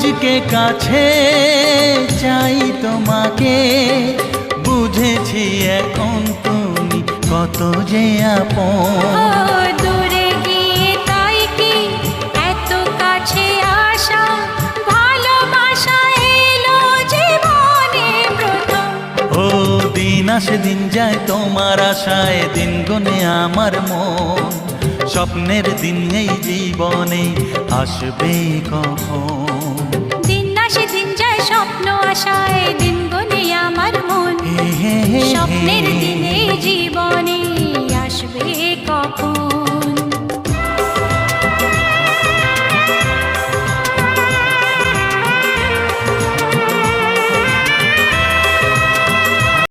আজকে কাছে চাই তোমাকে, বুঝেছি এখন তুমি কত যে আপন। দূরে গিয়ে তাই কি এত কাছে আসা, ভালোবাসা এলো জীবনে প্রথম। ও দিন আসে দিন যায় তোমার আশায়, দিন গুনে আমার মন। স্বপ্নের দিন এই জীবনে আসবে কখন? দিন আসে দিন যায় স্বপ্ন আশায়, দিন গুনে আমার মন। স্বপ্নের দিনে জীবনে আসবে কখন?